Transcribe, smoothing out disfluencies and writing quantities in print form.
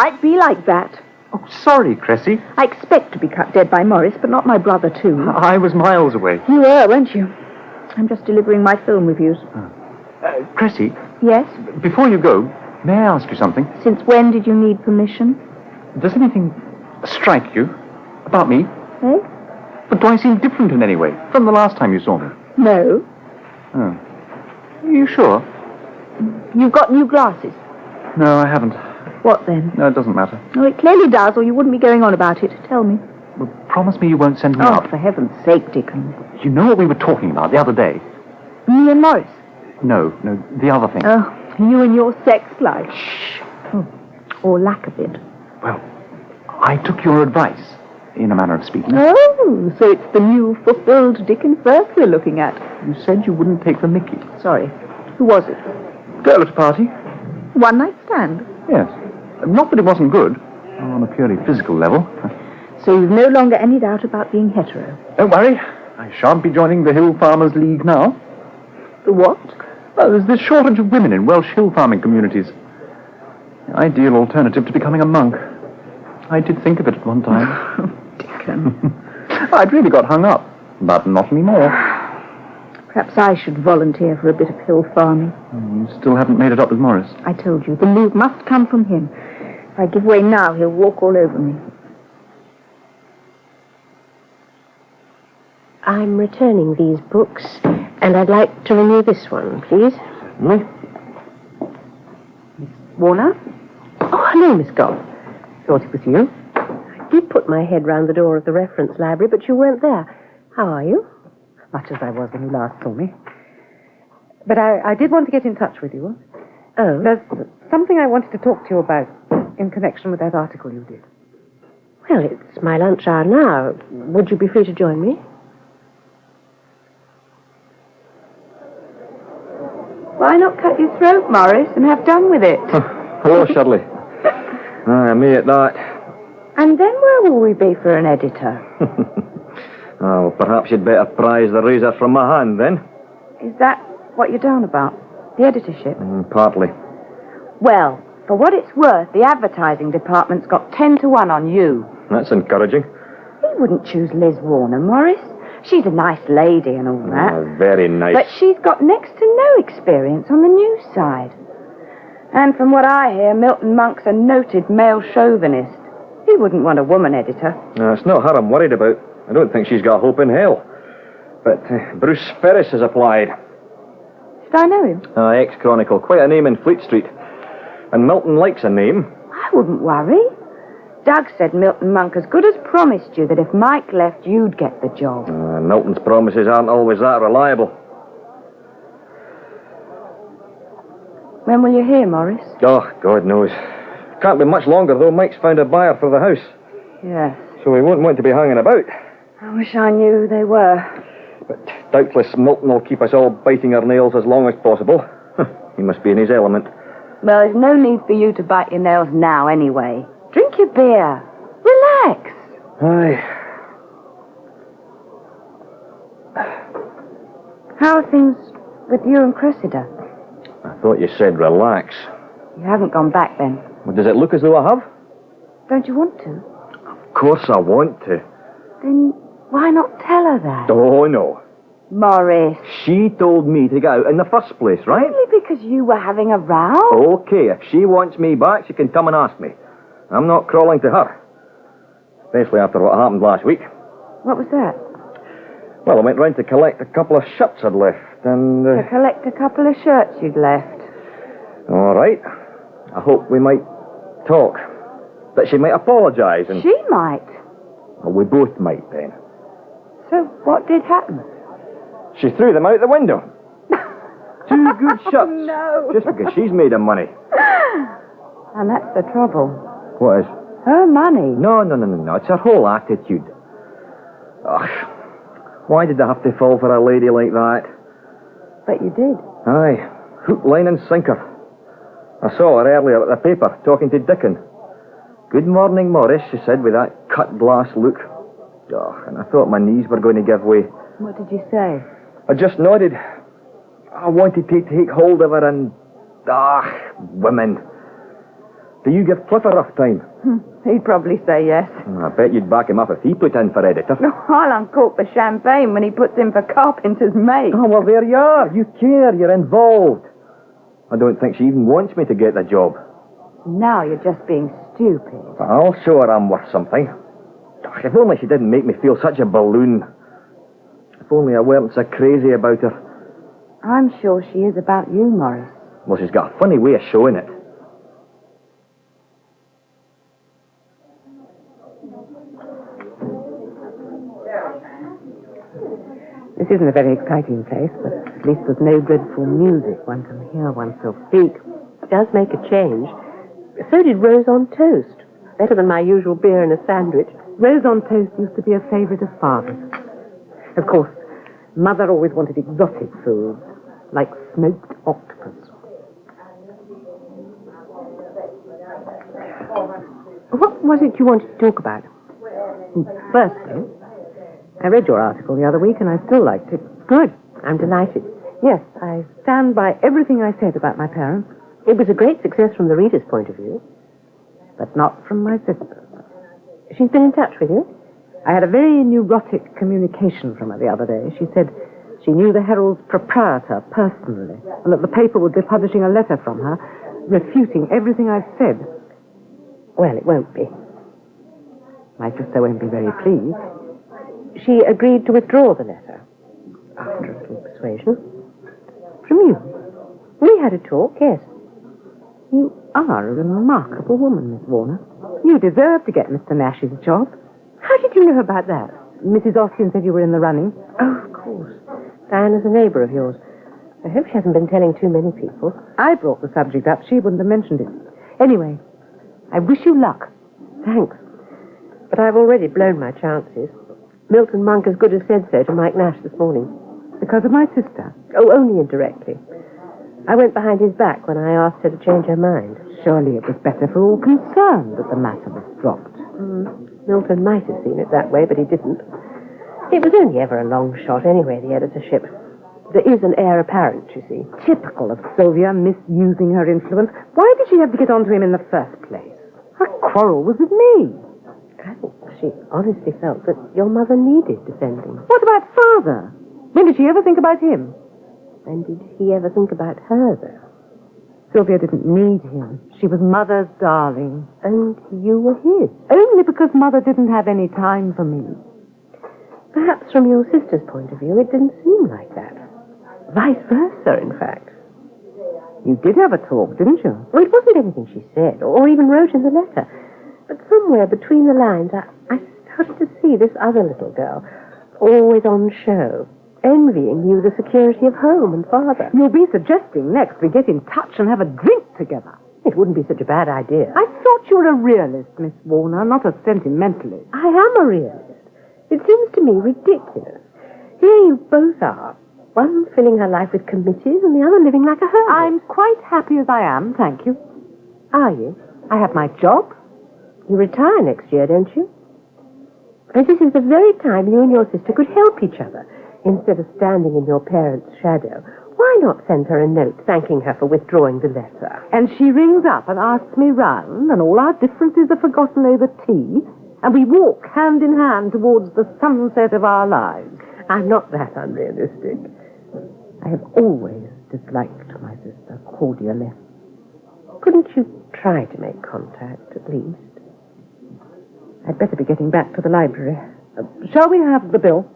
right, be like that. Oh, sorry, Tracey. I expect to be cut dead by Morris, but not my brother, too. I was miles away. You were, weren't you? I'm just delivering my film reviews. Tracey? Yes? Before you go, may I ask you something? Since when did you need permission? Does anything strike you about me? Eh? But do I seem different in any way from the last time you saw me? No. Oh. Are you sure? You've got new glasses. No, I haven't. What then? No, it doesn't matter. Oh, it clearly does, or you wouldn't be going on about it. Tell me. Well, promise me you won't send me out. For heaven's sake, Dickon. You know what we were talking about the other day? Me and Morris. No, the other thing. Oh, you and your sex life. Shh. Oh, or lack of it. Well, I took your advice, in a manner of speaking. Oh, so it's the new fulfilled Dickon Firth we're looking at. You said you wouldn't take the mickey. Sorry. Who was it? Girl at a party. One night stand? Yes. Not that it wasn't good, on a purely physical level. So you've no longer any doubt about being hetero? Don't worry. I shan't be joining the Hill Farmers League now. The what? Well, there's this shortage of women in Welsh hill farming communities. The ideal alternative to becoming a monk. I did think of it at one time. Dickon. I'd really got hung up, but not anymore. Perhaps I should volunteer for a bit of hill farming. You still haven't made it up with Morris. I told you, the move must come from him. If I give way now, he'll walk all over me. I'm returning these books, and I'd like to renew this one, please. Certainly. Miss Warner? Oh, hello, Miss Goff. Thought it was you. I did put my head round the door of the reference library, but you weren't there. How are you? Much as I was when you last saw me. But I did want to get in touch with you. Oh? There's something I wanted to talk to you about in connection with that article you did. Well, it's my lunch hour now. Would you be free to join me? Why not cut your throat, Morris, and have done with it? Hello, Shirley. Me at that. And then where will we be for an editor? Oh, perhaps you'd better prize the razor from my hand, then. Is that what you're down about? The editorship? Partly. Well, for what it's worth, the advertising department's got 10-1 on you. That's encouraging. He wouldn't choose Liz Warner, Morris. She's a nice lady and all that. Very nice. But she's got next to no experience on the news side. And from what I hear, Milton Monk's a noted male chauvinist. He wouldn't want a woman editor. It's not her I'm worried about. I don't think she's got hope in hell. But Bruce Ferris has applied. Should I know him? Ex-Chronicle. Quite a name in Fleet Street. And Milton likes a name. I wouldn't worry. Doug said Milton Monk as good as promised you that if Mike left, you'd get the job. Milton's promises aren't always that reliable. When will you hear, Morris? Oh, God knows. Can't be much longer, though. Mike's found a buyer for the house. Yes. So he won't want to be hanging about. I wish I knew who they were. But doubtless Milton will keep us all biting our nails as long as possible. He must be in his element. Well, there's no need for you to bite your nails now, anyway. Drink your beer. Relax. Aye. How are things with you and Cressida? I thought you said relax. You haven't gone back, then? Well, does it look as though I have? Don't you want to? Of course I want to. Then why not tell her that? Oh, no. Morris. She told me to get out in the first place, right? Only because you were having a row? Okay, if she wants me back, she can come and ask me. I'm not crawling to her. Especially after what happened last week. What was that? Well, I went round to collect a couple of shirts I'd left, and... To collect a couple of shirts you'd left. All right. I hope we might talk. That she might apologise and... She might. Well, we both might, then. So what did happen? She threw them out the window. 2 good shirts. No. Just because she's made of money. And that's the trouble. What is? Her money. No. It's her whole attitude. Ugh. Why did I have to fall for a lady like that? But you did. Aye. Hook, line and sinker. I saw her earlier at the paper, talking to Dickon. Good morning, Morris, she said, with that cut glass look. Oh, and I thought my knees were going to give way. What did you say? I just nodded. I wanted to take hold of her and... women. Do you give Cliff a rough time? He'd probably say yes. I bet you'd back him up if he put in for editor. I'll uncork the champagne when he puts in for carpenter's mate. Oh, well, there you are. You care. You're involved. I don't think she even wants me to get the job. Now you're just being stupid. I'll show her I'm worth something. If only she didn't make me feel such a balloon. If only I weren't so crazy about her. I'm sure she is about you, Morris. Well, she's got a funny way of showing it. This isn't a very exciting place, but at least there's no dreadful music. One can hear oneself speak. It does make a change. So did Rose on Toast. Better than my usual beer and a sandwich. Rose on Toast used to be a favourite of Father's. Of course, Mother always wanted exotic foods, like smoked octopus. What was it you wanted to talk about? Firstly, I read your article the other week and I still liked it. Good. I'm delighted. Yes, I stand by everything I said about my parents, It was a great success from the reader's point of view. but not from my sister. She's been in touch with you? I had a very neurotic communication from her the other day. She said she knew the Herald's proprietor personally, and that the paper would be publishing a letter from her refuting everything I've said. Well, it won't be. My sister won't be very pleased. She agreed to withdraw the letter. After a little persuasion. From you? We had a talk, yes. You are a remarkable woman, Miss Warner. You deserve to get Mr. Nash's job. How did you know about that? Mrs. Austin said you were in the running. Oh, of course. Diana's a neighbour of yours. I hope she hasn't been telling too many people. I brought the subject up. She wouldn't have mentioned it. Anyway, I wish you luck. Thanks. But I've already blown my chances. Milton Monk as good as said so to Mike Nash this morning. Because of my sister. Oh, only indirectly. I went behind his back when I asked her to change her mind. Surely it was better for all concerned that the matter was dropped. Milton might have seen it that way, but he didn't. It was only ever a long shot anyway, the editorship. There is an heir apparent, you see. Typical of Sylvia, misusing her influence. Why did she have to get onto him in the first place? Her quarrel was with me. I think she honestly felt that your mother needed defending. What about Father? When did she ever think about him? And did he ever think about her, though? Sylvia didn't need him. She was Mother's darling. And you were his. Only because Mother didn't have any time for me. Perhaps from your sister's point of view, it didn't seem like that. Vice versa, in fact. You did have a talk, didn't you? Well, it wasn't anything she said, or even wrote in the letter. But somewhere between the lines, I started to see this other little girl, always on show, envying you the security of home and father. You'll be suggesting next we get in touch and have a drink together. It wouldn't be such a bad idea. I thought you were a realist, Miss Warner, not a sentimentalist. I am a realist. It seems to me ridiculous. Here you both are. One filling her life with committees and the other living like a hermit. I'm quite happy as I am, thank you. Are you? I have my job. You retire next year, don't you? And this is the very time you and your sister could help each other, instead of standing in your parents' shadow. Why not send her a note thanking her for withdrawing the letter? And she rings up and asks me round, and all our differences are forgotten over tea, and we walk hand in hand towards the sunset of our lives. I'm not that unrealistic. I have always disliked my sister cordially. Couldn't you try to make contact, at least? I'd better be getting back to the library. Shall we have the bill?